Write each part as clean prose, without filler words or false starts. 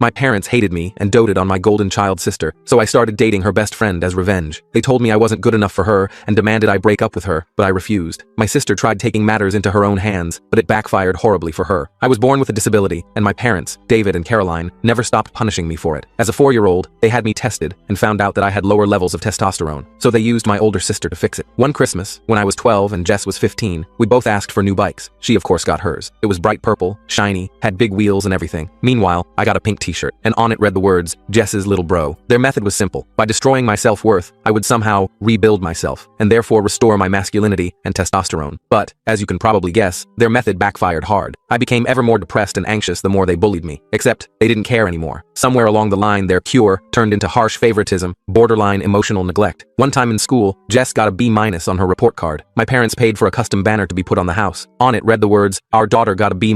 My parents hated me and doted on my golden child sister, so I started dating her best friend as revenge. They told me I wasn't good enough for her and demanded I break up with her, but I refused. My sister tried taking matters into her own hands, but it backfired horribly for her. I was born with a disability, and my parents, David and Caroline, never stopped punishing me for it. As a 4-year-old, they had me tested and found out that I had lower levels of testosterone, so they used my older sister to fix it. One Christmas, when I was 12 and Jess was 15, we both asked for new bikes. She of course got hers. It was bright purple, shiny, had big wheels and everything. Meanwhile, I got a pink t-shirt, and on it read the words, Jess's little bro. Their method was simple. By destroying my self-worth, I would somehow rebuild myself, and therefore restore my masculinity and testosterone. But, as you can probably guess, their method backfired hard. I became ever more depressed and anxious the more they bullied me. Except, they didn't care anymore. Somewhere along the line, their cure turned into harsh favoritism, borderline emotional neglect. One time in school, Jess got a B- on her report card. My parents paid for a custom banner to be put on the house. On it read the words, "Our daughter got a B-"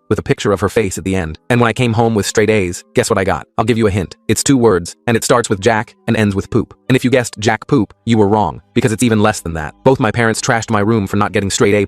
with a picture of her face at the end. And when I came home with straight A's, guess what I got? I'll give you a hint. It's 2 words, and it starts with Jack and ends with poop. And if you guessed Jack Poop, you were wrong, because it's even less than that. Both my parents trashed my room for not getting straight A+.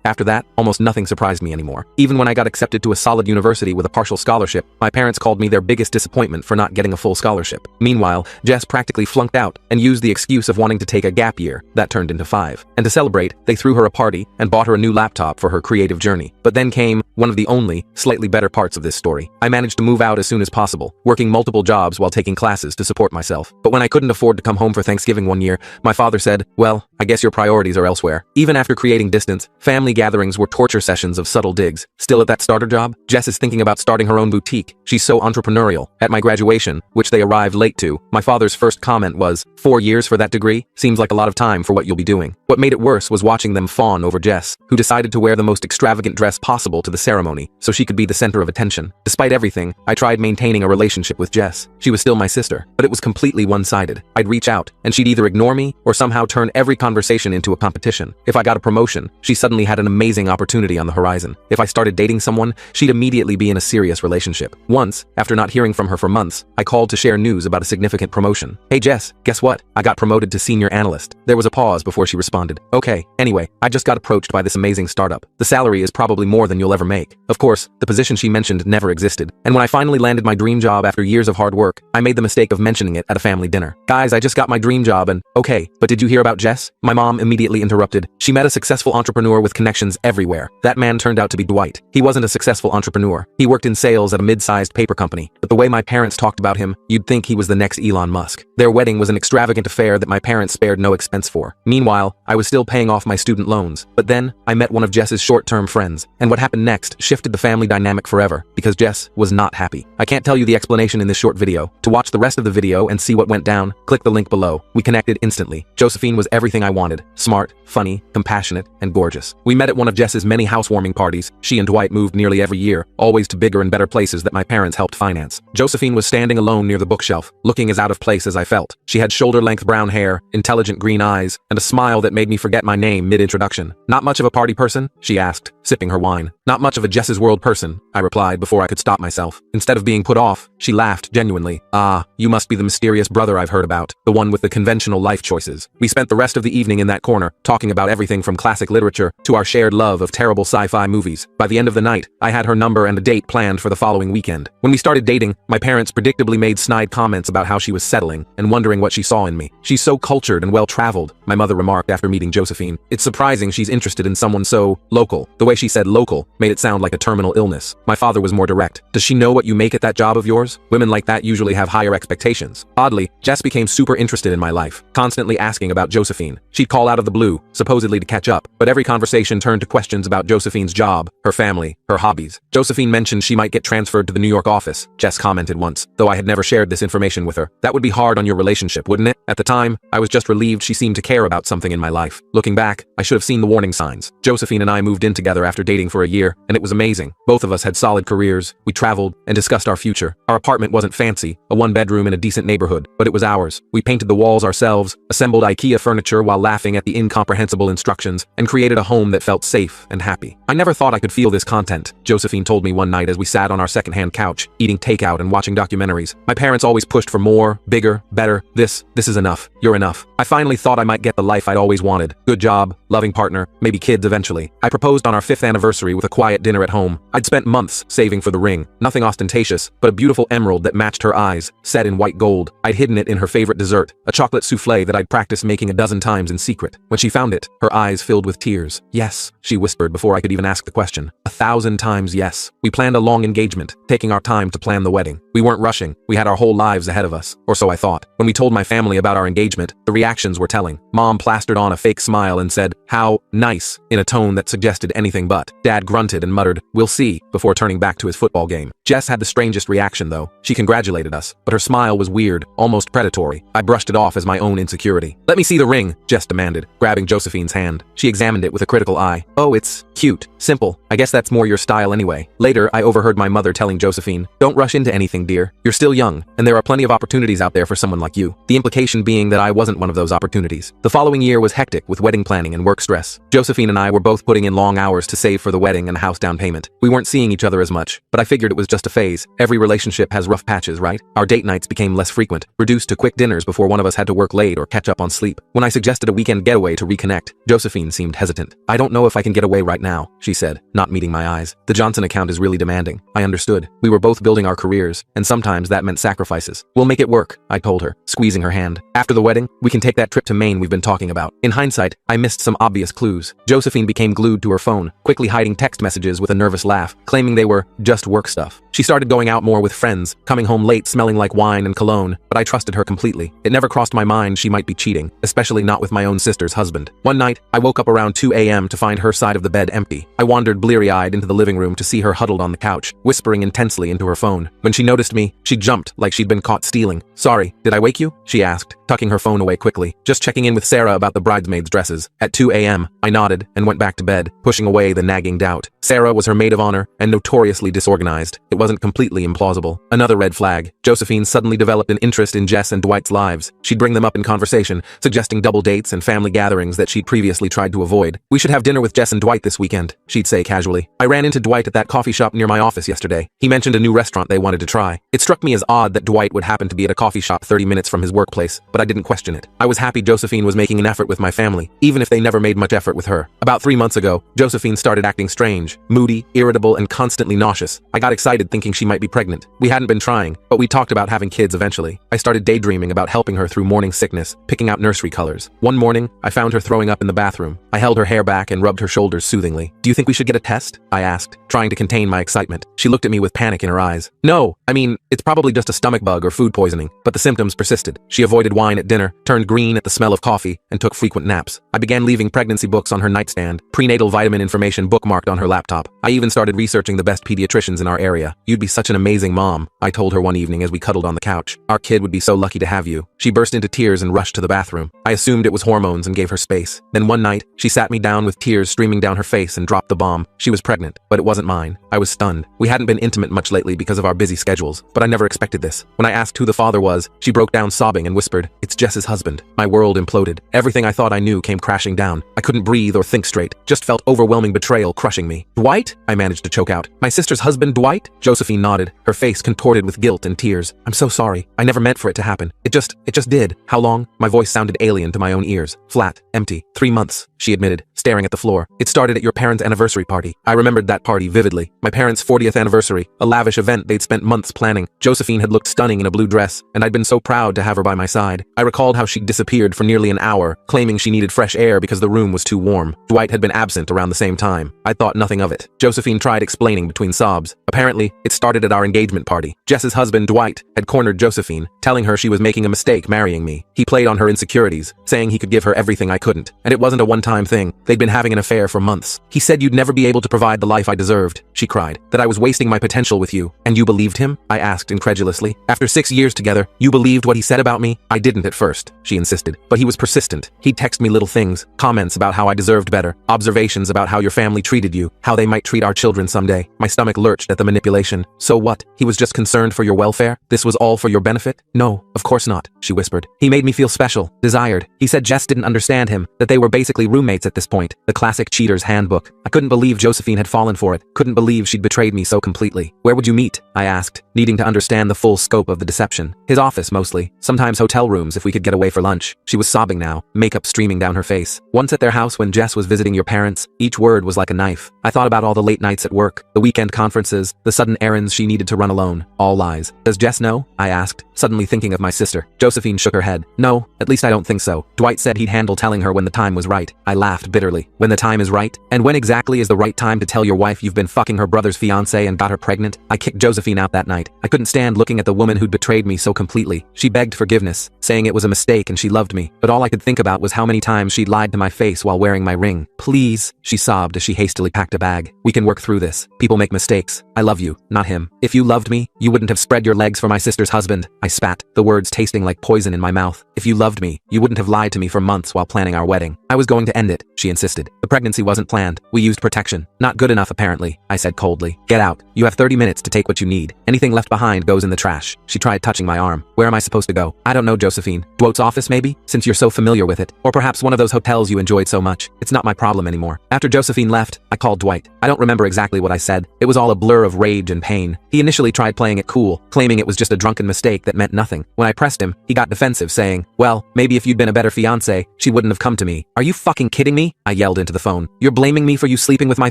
After that, almost nothing surprised me anymore. Even when I got accepted to a solid university with a partial scholarship, my parents called me their biggest disappointment for not getting a full scholarship. Meanwhile, Jess practically flunked out and used the excuse of wanting to take a gap year. That turned into 5. And to celebrate, they threw her a party and bought her a new laptop for her creative journey. But then came one of the only, slightly better parts of this story. I managed to move out as soon as possible, working multiple jobs while taking classes to support myself. But when I couldn't afford to come home for Thanksgiving one year, my father said, "Well, I guess your priorities are elsewhere." Even after creating distance, family gatherings were torture sessions of subtle digs. Still at that starter job, Jess is thinking about starting her own boutique. She's so entrepreneurial. At my graduation, which they arrived late to, my father's first comment was, "4 years for that degree? Seems like a lot of time for what you'll be doing." What made it worse was watching them fawn over Jess, who decided to wear the most extravagant dress possible to the ceremony, so she could be the center of attention. Despite everything, I tried maintaining a relationship with Jess. She was still my sister, but it was completely one-sided. I'd reach out, and she'd either ignore me or somehow turn every conversation into a competition. If I got a promotion, she suddenly had an amazing opportunity on the horizon. If I started dating someone, she'd immediately be in a serious relationship. Once, after not hearing from her for months, I called to share news about a significant promotion. "Hey Jess, guess what? I got promoted to senior analyst." There was a pause before she responded. "Okay, anyway, I just got approached by this amazing startup. The salary is probably more than you'll ever make." Of course, the position she mentioned never existed. And when I finally landed my dream job after years of hard work, I made the mistake of mentioning it at a family dinner. "Guys, I just got my dream job and..." "Okay, but did you hear about Jess?" My mom immediately interrupted. "She met a successful entrepreneur with connections everywhere. That man turned out to be Dwight. He wasn't a successful entrepreneur. He worked in sales at a mid-sized paper company. But the way my parents talked about him, you'd think he was the next Elon Musk." Their wedding was an extravagant affair that my parents spared no expense for. Meanwhile, I was still paying off my student loans. But then, I met one of Jess's short-term friends. And what happened next shifted the family dynamic forever, because Jess was not happy. I can't tell you the explanation in this short video. To watch the rest of the video and see what went down, click the link below. We connected instantly. Josephine was everything I wanted. Smart, funny, compassionate, and gorgeous. We met at one of Jess's many housewarming parties. She and Dwight moved nearly every year, always to bigger and better places that my parents helped finance. Josephine was standing alone near the bookshelf, looking as out of place as I felt. She had shoulder-length brown hair, intelligent green eyes, and a smile that made me forget my name mid-introduction. "Not much of a party person?" she asked, sipping her wine. "Not much of a Jess's World person," I replied before I could stop myself. Instead of being put off, she laughed genuinely. "Ah, you must be the mysterious brother I've heard about, the one with the conventional life choices." We spent the rest of the evening in that corner, talking about everything from classic literature to our shared love of terrible sci-fi movies. By the end of the night, I had her number and a date planned for the following weekend. When we started dating, my parents predictably made snide comments about how she was settling and wondering what she saw in me. "She's so cultured and well-traveled," my mother remarked after meeting Josephine. "It's surprising she's interested in someone so local." The way she said local made it sound like a terminal illness. My father was more direct. "Does she know what you make at that job of yours? Women like that usually have higher expectations." Oddly, Jess became super interested in my life, constantly asking about Josephine. She'd call out of the blue, supposedly to catch up, but every conversation turned to questions about Josephine's job, her family, her hobbies. Josephine mentioned she might get transferred to the New York office, Jess commented once, though I had never shared this information with her. "That would be hard on your relationship, wouldn't it?" At the time, I was just relieved she seemed to care about something in my life. Looking back, I should have seen the warning signs. Josephine and I moved in together after dating for a year, and it was amazing. Both of us had solid careers, we traveled, and discussed our future. Our apartment wasn't fancy, a one-bedroom in a decent neighborhood, but it was ours. We painted the walls ourselves, assembled IKEA furniture while laughing at the incomprehensible instructions, and created a home that felt safe and happy. I never thought I could feel this content, Josephine told me one night as we sat on our secondhand couch, eating takeout and watching documentaries. My parents always pushed for more, bigger, better. This is enough. You're enough. I finally thought I might get the life I'd always wanted. Good job, loving partner, maybe kids eventually. I proposed on our 5th anniversary with a quiet dinner at home. I'd spent months saving for the ring. Nothing ostentatious, but a beautiful emerald that matched her eyes, set in white gold. I'd hidden it in her favorite dessert, a chocolate souffle that I'd practiced making a dozen times in secret. When she found it, her eyes filled with tears. Yes, she whispered before I could even ask the question. 1,000 times yes. We planned a long engagement, taking our time to plan the wedding. We weren't rushing. We had our whole lives ahead of us, or so I thought. When we told my family about our engagement, the reactions were telling. Mom plastered on a fake smile and said, "How nice," in a tone that suggested anything but. Dad grunted and muttered, "We'll see," before turning back to his football game. Jess had the strangest reaction though. She congratulated us, but her smile was weird, almost predatory. I brushed it off as my own insecurity. "Let me see the ring," Jess demanded, grabbing Josephine's hand. She examined it with a critical eye. "Oh, it's cute. Simple. I guess that's more your style anyway." Later, I overheard my mother telling Josephine, "Don't rush into anything, dear. You're still young, and there are plenty of opportunities out there for someone like you." The implication being that I wasn't one of those opportunities. The following year was hectic with wedding planning and work stress. Josephine and I were both putting in long hours to save for the wedding and the house down payment. We weren't seeing each other as much, but I figured it was just a phase. Every relationship has rough patches, right? Our date nights became less frequent, reduced to quick dinners before one of us had to work late or catch up on sleep. When I suggested a weekend getaway to reconnect, Josephine seemed hesitant. "I don't know if I can get away right now," she said, not meeting my eyes. "The Johnson account is really demanding." I understood. We were both building our careers, and sometimes that meant sacrifices. "We'll make it work," I told her, squeezing her hand. "After the wedding, we can take that trip to Maine we've been talking about." In hindsight, I missed some obvious clues. Josephine became glued to her phone, quickly hiding text messages with a nervous laugh, claiming they were just work stuff. She started going out more with friends, coming home late smelling like wine and cologne, but I trusted her completely. It never crossed my mind she might be cheating, especially not with my own sister's husband. One night, I woke up around 2 a.m. to find her side of the bed empty. I wandered bleary-eyed into the living room to see her huddled on the couch, whispering intensely into her phone. When she noticed me, she jumped like she'd been caught stealing. "Sorry, did I wake you?" she asked, tucking her phone away quickly. "Just checking in with Sarah about the bridesmaids' dresses." At 2 a.m., I nodded and went back to bed, pushing away the nagging doubt. Sarah was her maid of honor and notoriously disorganized. It wasn't completely implausible. Another red flag. Josephine suddenly developed an interest in Jess and Dwight's lives. She'd bring them up in conversation, suggesting double dates and family gatherings that she'd previously tried to avoid. "We should have dinner with Jess and Dwight this weekend," she'd say casually. "I ran into Dwight at that coffee shop near my office yesterday. He mentioned a new restaurant they wanted to try." It struck me as odd that Dwight would happen to be at a coffee shop 30 minutes from his workplace, but I didn't question it. I was happy Josephine was making an effort with my family, even if they never made much effort with her. About 3 months ago, Josephine started acting strange, moody, irritable, and constantly nauseous. I got excited thinking she might be pregnant. We hadn't been trying, but we talked about having kids eventually. I started daydreaming about helping her through morning sickness, picking out nursery colors. One morning, I found her throwing up in the bathroom. I held her hair back and rubbed her shoulders soothingly. "Do you think we should get a test?" I asked, trying to contain my excitement. She looked at me with panic in her eyes. "No, I mean, it's probably just a stomach bug or food poisoning," but the symptoms persisted. She avoided wine at dinner, turned green at the smell of coffee, and took frequent naps. I began leaving pregnancy books on her nightstand, prenatal vitamin information bookmarked on her laptop. I even started researching the best pediatricians in our area. "You'd be such an amazing mom," I told her one evening as we cuddled on the couch. "Our kid would be so lucky to have you." She burst into tears and rushed to the bathroom. I assumed it was hormones and gave her space. Then one night, she sat me down with tears streaming down her face and dropped the bomb. She was pregnant, but it wasn't mine. I was stunned. We hadn't been intimate much lately because of our busy schedules, but I never expected this. When I asked who the father was, she broke down sobbing and whispered, "It's Jess's husband." My world imploded. Everything I thought I knew came crashing down. I couldn't breathe or think straight, just felt overwhelming betrayal crushing me. "Dwight?" I managed to choke out. "My sister's husband, Dwight?" Josephine nodded, her face contorted with guilt and tears. "I'm so sorry. I never meant for it to happen. It just did." "How long?" My voice sounded alien to my own ears. "Flat. Empty. 3 months," she admitted, staring at the floor. "It started at your parents' anniversary party." I remembered that party vividly. My parents' 40th anniversary, a lavish event they'd spent months planning. Josephine had looked stunning in a blue dress, and I'd been so proud to have her by my side. I recalled how she'd disappeared for nearly an hour, claiming she needed fresh air because the room was too warm. Dwight had been absent around the same time. I thought nothing of it. Josephine tried explaining between sobs. Apparently, it started at our engagement party. Jess's husband, Dwight, had cornered Josephine, telling her she was making a mistake marrying me. He played on her insecurities, saying he could give her everything I couldn't. And it wasn't a one-time thing. They'd been having an affair for months. "He said you'd never be able to provide the life I deserved," she cried. "That I was wasting my potential with you. And you believed him?" I asked incredulously. "After 6 years together, you believed what he said about me?" "I didn't at first," she insisted. "But he was persistent. He'd text me little things, comments about how I deserved better, observations about how your family treated you, how they might treat our children someday." My stomach lurched at the manipulation. "So what? He was just concerned for your welfare? This was all for your benefit?" "No, of course not," she whispered. "He made me feel special, desired. He said Jess didn't understand him, that they were basically roommates at this point, the classic cheater's handbook. I couldn't believe Josephine had fallen for it, couldn't believe she'd betrayed me so completely. Where would you meet? I asked, needing to understand the full scope of the deception. His office mostly, sometimes hotel rooms if we could get away for lunch. She was sobbing now, makeup streaming down her face. Once at their house when Jess was visiting your parents, each word was like a knife. I thought about all the late nights at work, the weekend conferences, the sudden errands she needed to run alone. All lies. Does Jess know? I asked, suddenly thinking of my sister. Josephine shook her head. No, at least I don't think so. Dwight said he'd handle telling her when the time was right. I laughed bitterly. When the time is right? And when exactly is the right time to tell your wife you've been fucking her brother's fiancé and got her pregnant? I kicked Josephine out that night. I couldn't stand looking at the woman who'd betrayed me so completely. She begged forgiveness, saying it was a mistake and she loved me, but all I could think about was how many times she'd lied to my face while wearing my ring. Please, she sobbed as she hastily packed a bag. We can work through this. People make mistakes. I love you, not him. If you loved me, you wouldn't have spread your legs for my sister's husband. I spat, the words tasting like poison in my mouth. If you loved me, you wouldn't have lied to me for months while planning our wedding. I was going to end it, she insisted. The pregnancy wasn't planned. We used protection. Not good enough apparently, I said coldly. Get out. You have 30 minutes to take what you need. Anything left behind goes in the trash. She tried touching my arm. Where am I supposed to go? I don't know, Josephine. Dwight's office maybe? Since you're so familiar with it. Or perhaps one of those hotels you enjoyed so much. It's not my problem anymore. After Josephine left, I called Dwight. I don't remember exactly what I said. It was all a blur of rage and pain. He initially tried playing it cool, claiming it was just a drunken mistake that meant nothing. When I pressed him, he got defensive, saying, well, maybe if you'd been a better fiancé, she wouldn't have come to me. Are you fucking kidding me? I yelled into the phone. You're blaming me for you sleeping with my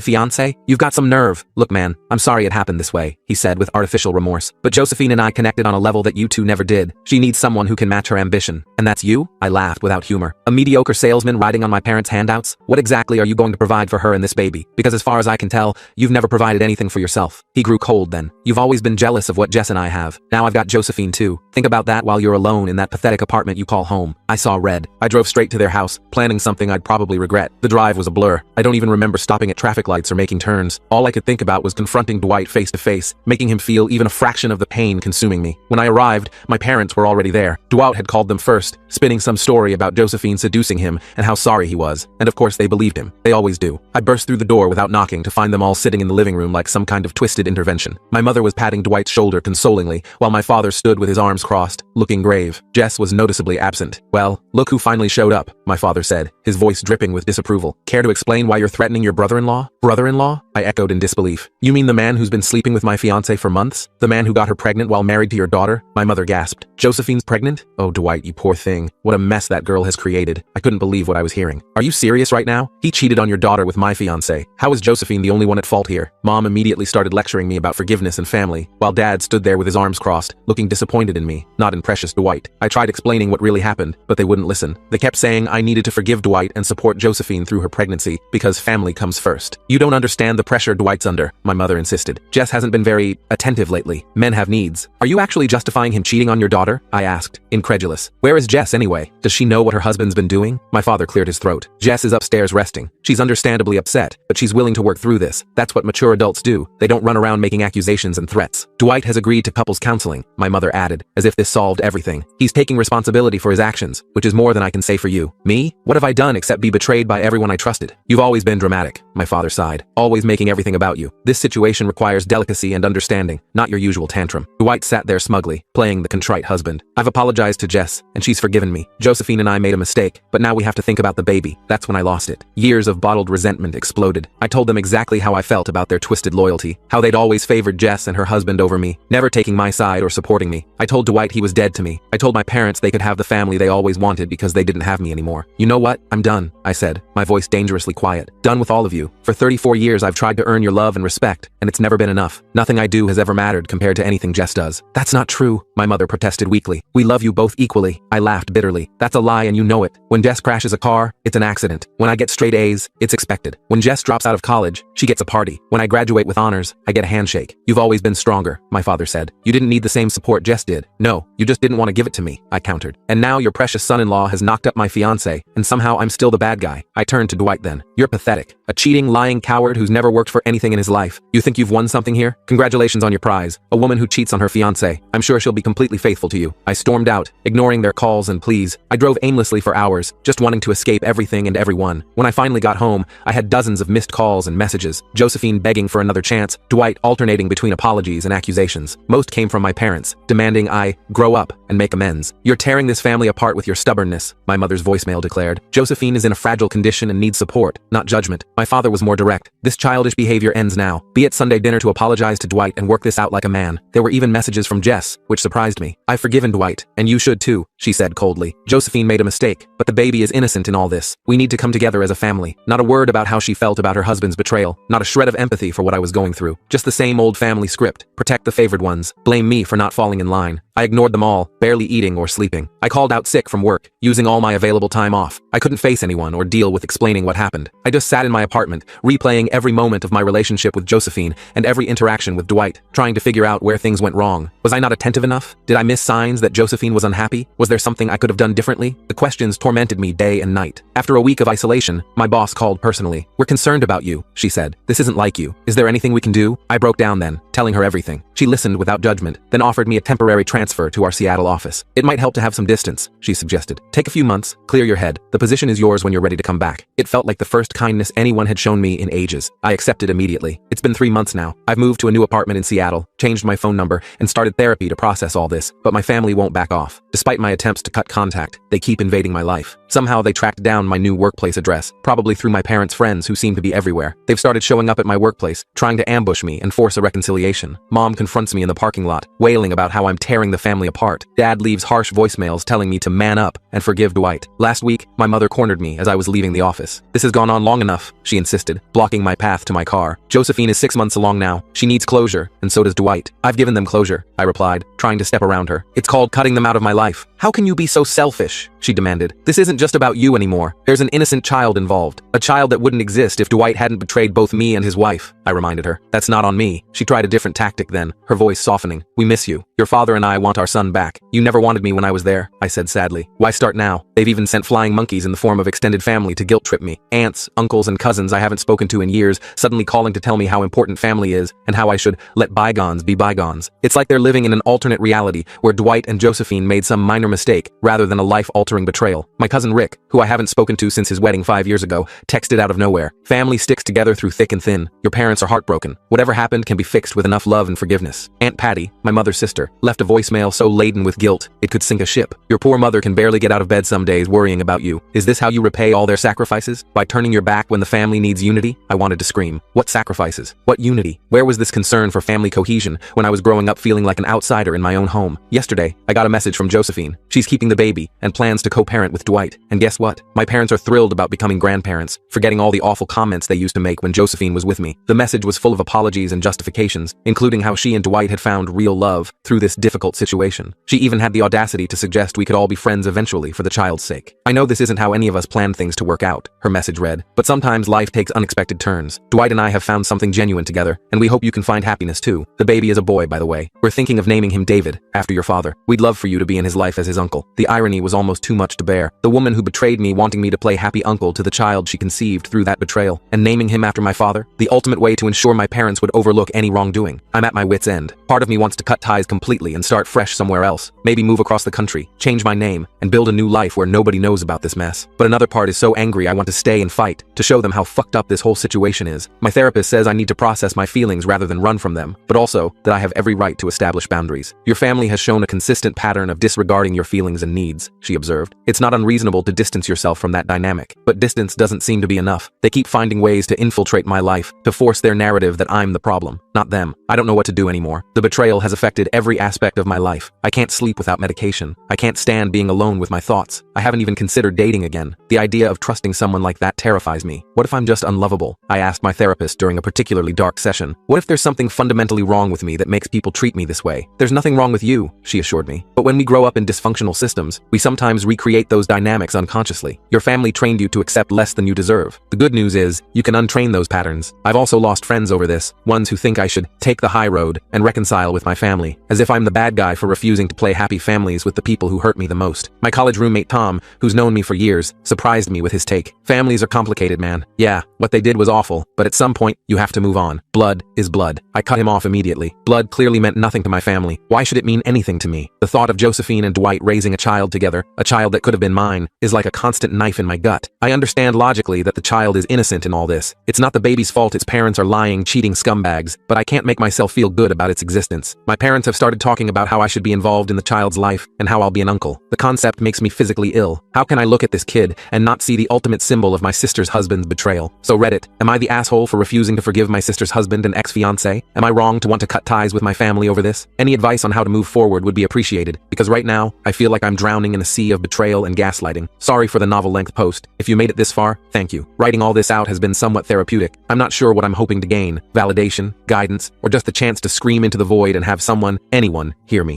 fiancé? You've got some nerve. Look man, I'm sorry it happened this way, he said with artificial remorse. But Josephine and I connected on a level that you two never did. She needs someone who can match her ambition. And that's you? I laughed without humor. A mediocre salesman riding on my parents' handouts? What exactly are you going to provide for her and this baby? Because as far as I can tell, you've never provided anything for yourself. He grew cold then. You've always been jealous of what Jess and I have. Now I've got Josephine too. Think about that while you're alone in that pathetic apartment you call home. I saw red. I drove straight to their house, planning something I'd probably regret. The drive was a blur. I don't even remember stopping at traffic lights or making turns. All I could think about was confronting Dwight face to face, making him feel even a fraction of the pain consuming me. When I arrived, my parents were already there. Dwight had called them first, spinning some story about Josephine seducing him and how sorry he was. And of course they believed him. They always do. I burst through the door without knocking to find them all sitting in the living room like some kind of twisted intervention. My mother was patting Dwight's shoulder consolingly, while my father stood with his arms crossed, looking grave. Jess was noticeably absent. Well, look who finally showed up, my father said, his voice dripping with disapproval. Care to explain why you're threatening your brother-in-law? Brother-in-law? I echoed in disbelief. You mean the man who's been sleeping with my fiancé for months? The man who got her pregnant while married to your daughter? My mother gasped. Josephine's pregnant? Oh, Dwight, you poor thing. What a mess that girl has created. I couldn't believe what I was hearing. Are you serious right now? He cheated on your daughter with my fiancé. How is Josephine the only one at fault here? Mom immediately started lecturing me about forgiveness and family, while Dad stood there with his arms crossed, looking disappointed in me, not in precious Dwight. I tried explaining what really happened, but they wouldn't listen. They kept saying I needed to forgive Dwight and support Josephine through her pregnancy, because family comes first. You don't understand the pressure Dwight's under, my mother insisted. Jess hasn't been very attentive lately. Men have needs. Are you actually justifying him cheating on your daughter? I asked, incredulous. Where is Jess anyway? Does she know what her husband's been doing? My father cleared his throat. Jess is upstairs resting. She's understandably upset, but she's willing to work through this. That's what mature adults do. They don't run around making accusations and threats. Dwight has agreed to couples counseling, my mother added, as if this solved everything. He's taking responsibility for his actions, which is more than I can say for you. Me? What have I done except be betrayed by everyone I trusted? You've always been dramatic, my father sighed, always making everything about you. This situation requires delicacy and understanding, not your usual tantrum. Dwight sat there smugly, playing the contrite husband. I've apologized to Jess, and she's forgiven me. Josephine and I made a mistake, but now we have to think about the baby. That's when I lost it. Years of bottled resentment exploded. I told them exactly how I felt about their twisted loyalty, how they'd always favored Jess and her husband over me, never taking my side or supporting me. I told Dwight he was dead to me. I told my parents they could have the family they always wanted because they didn't have me anymore. You know what? I'm done, I said, my voice dangerously quiet. Done with all of you. For 34 years I've tried to earn your love and respect, and it's never been enough. Nothing I do has ever mattered compared to anything Jess does. That's not true, my mother protested weakly. We love you both equally. I laughed bitterly. That's a lie and you know it. When Jess crashes a car, it's an accident. When I get straight A's, it's expected. When Jess drops out of college, she gets a party. When I graduate with honors, I get a handshake. You've always been stronger, my father said. You didn't need the same support Jess did. No, you just didn't want to give it to me, I countered. And now your precious son-in-law has knocked up my fiancé, and somehow I'm still the bad guy. I turned to Dwight then. You're pathetic. A cheating, lying coward who's never worked for anything in his life. You think you've won something here? Congratulations on your prize. A woman who cheats on her fiancé. I'm sure she'll be completely faithful to you. I stormed out, ignoring their calls and pleas. I drove aimlessly for hours, just wanting to escape everything and everyone. When I finally got home, I had dozens of missed calls and messages. Josephine begging for another chance, Dwight alternating between apologies and accusations. Most came from my parents, demanding I grow up and make amends. You're tearing this family apart with your stubbornness, my mother's voicemail declared. Josephine is in a fragile condition and needs support, not judgment. My father was more direct. This childish behavior ends now. Be at Sunday dinner to apologize to Dwight and work this out like a man. There were even messages from Jess, which surprised me. I've forgiven Dwight, and you should too, she said coldly. Josephine made a mistake, but the baby is innocent in all this. We need to come together as a family. Not a word about how she felt about her husband's betrayal. Not a shred of empathy for what I was going through. Just the same old family script. Protect the favored ones. Blame me for not falling in line. I ignored them all, barely eating or sleeping. I called out sick from work, using all my available time off. I couldn't face anyone or deal with explaining what happened. I just sat in my apartment, replaying every moment of my relationship with Josephine and every interaction with Dwight, trying to figure out where things went wrong. Was I not attentive enough? Did I miss signs that Josephine was unhappy? Was there something I could have done differently? The questions tormented me day and night. After a week of isolation, my boss called personally. "We're concerned about you," she said. "This isn't like you. Is there anything we can do?" I broke down then, telling her everything. She listened without judgment, then offered me a temporary transfer to our Seattle office. "It might help to have some distance," she suggested. "Take a few months, clear your head. The position is yours when you're ready to come back." It felt like the first kindness anyone had shown me in ages. I accepted immediately. It's been 3 months now. I've moved to a new apartment in Seattle, changed my phone number, and started therapy to process all this, but my family won't back off. Despite my attempts to cut contact, they keep invading my life. Somehow they tracked down my new workplace address, probably through my parents' friends who seem to be everywhere. They've started showing up at my workplace, trying to ambush me and force a reconciliation. Mom confronts me in the parking lot, wailing about how I'm tearing the family apart. Dad leaves harsh voicemails telling me to man up and forgive Dwight. Last week, my mother cornered me as I was leaving the office. "This has gone on long enough," she insisted, blocking my path to my car. "Josephine is 6 months along now. She needs closure, and so does Dwight." "I've given them closure," I replied, trying to step around her. "It's called cutting them out of my life." "How can you be so selfish?" she demanded. "This isn't just about you anymore. There's an innocent child involved. A child that wouldn't exist if Dwight hadn't betrayed both me and his wife," I reminded her. "That's not on me." She tried a different tactic then, her voice softening. "We miss you. Your father and I want our son back. You never wanted me when I was there," I said sadly. "Why start now? They've even sent flying monkeys in the form of extended family to guilt trip me. Aunts, uncles, and cousins I haven't spoken to in years, suddenly calling to tell me how important family is and how I should let bygones be bygones. It's like they're living in an alternate reality where Dwight and Josephine made some minor mistake rather than a life-altering betrayal. My cousin Rick, who I haven't spoken to since his wedding 5 years ago, texted out of nowhere. Family sticks together through thick and thin. Your parents are heartbroken. Whatever happened can be fixed with enough love and forgiveness. Aunt Patty, my mother's sister, left a voicemail so laden with guilt it could sink a ship. Your poor mother can barely get out of bed some days worrying about you. Is this how you repay all their sacrifices? By turning your back when the family needs unity? I wanted to scream. What sacrifices? What unity? Where was this concern for family cohesion when I was growing up feeling like an outsider in my own home? Yesterday, I got a message from Josephine. She's keeping the baby and plans to co-parent with Dwight. And guess what? My parents are thrilled about becoming grandparents, forgetting all the awful comments they used to make when Josephine was with me. The message was full of apologies and justifications, including how she and Dwight had found real love through this difficult situation. She even had the audacity to suggest we could all be friends eventually for the child's sake. "I know this isn't how any of us planned things to work out," her message read, "but sometimes life takes unexpected turns. Dwight and I have found something genuine together, and we hope you can find happiness too. The baby is a boy, by the way. We're thinking of naming him David, after your father. We'd love for you to be in his life as his uncle." The irony was almost too much to bear. The woman who betrayed me wanting me to play happy uncle to the child she conceived through that betrayal, and naming him after my father, the ultimate way to ensure my parents would overlook any wrongdoing. I'm at my wit's end. Part of me wants to cut ties completely and start fresh somewhere else. Maybe move across the country, change my name, and build a new life where nobody knows about this mess. But another part is so angry I want to stay and fight, to show them how fucked up this whole situation is. My therapist says I need to process my feelings rather than run from them, but also that I have every right to establish boundaries. "Your family has shown a consistent pattern of disregarding your feelings and needs," she observed. "It's not unreasonable to distance yourself from that dynamic, but distance doesn't seem to be enough. They keep finding ways to infiltrate my life, to force their narrative that I'm the problem, not them. I don't know what to do anymore. The betrayal has affected every aspect of my life. I can't sleep without medication. I can't stand being alone with my thoughts. I haven't even considered dating again. The idea of trusting someone like that terrifies me. What if I'm just unlovable?" I asked my therapist during a particularly dark session. "What if there's something fundamentally wrong with me that makes people treat me this way?" "There's nothing wrong with you," she assured me. "But when we grow up in dysfunctional systems, we sometimes recreate those dynamics unconsciously. Your family trained you to accept less than you deserve. The good news is, you can untrain those patterns. I've also lost friends over this, ones who think I should take the high road and reconcile with my family, as if I'm the bad guy for refusing to play happy families with the people who hurt me the most. My college roommate Tom, who's known me for years, surprised me with his take. Families are complicated, man. Yeah, what they did was awful, but at some point, you have to move on. Blood is blood." I cut him off immediately. immediately. Blood clearly meant nothing to my family. Why should it mean anything to me? The thought of Josephine and Dwight raising a child together, a child that could have been mine, is like a constant knife in my gut. I understand logically that the child is innocent in all this. It's not the baby's fault its parents are lying, cheating scumbags, but I can't make myself feel good about its existence. My parents have started talking about how I should be involved in the child's life and how I'll be an uncle. The concept makes me physically ill. How can I look at this kid and not see the ultimate symbol of my sister's husband's betrayal? So Reddit, am I the asshole for refusing to forgive my sister's husband and ex-fiancé? Am I wrong to want to cut ties with my family over this? Any advice on how to move forward would be appreciated, because right now, I feel like I'm drowning in a sea of betrayal and gaslighting. Sorry for the novel-length post. If you made it this far, thank you. Writing all this out has been somewhat therapeutic. I'm not sure what I'm hoping to gain: validation, guidance, or just the chance to scream into the void and have someone, anyone, hear me.